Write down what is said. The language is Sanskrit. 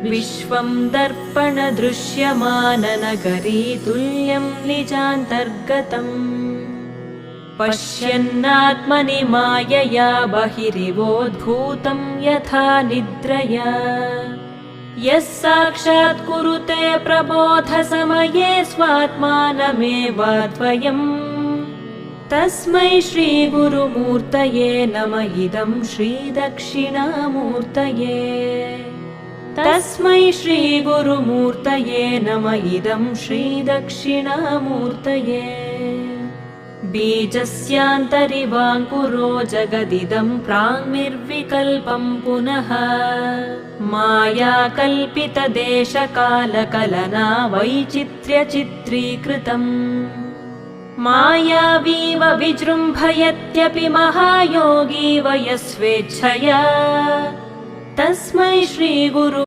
विश्वं दर्पणदृश्यमाननगरी तुल्यं निजान्तर्गतम् पश्यन्नात्मनि मायया बहिरिवोद्भूतं यथा निद्रया यः साक्षात् कुरुते प्रबोधसमये स्वात्मानमेवाद्वयम् तस्मै श्रीगुरुमूर्तये नमः इदं श्रीदक्षिणामूर्तये तस्मै श्रीगुरुमूर्तये नमः इदं श्रीदक्षिणामूर्तये बीजस्यान्तरिवाङ्कुरो जगदिदं प्राङ्निर्विकल्पं पुनः मायाकल्पितदेशकालकलना वैचित्र्यचित्रीकृतम् मायावीव विजृम्भयत्यपि महायोगी वयस्वेच्छया तस्मै श्रीगुरु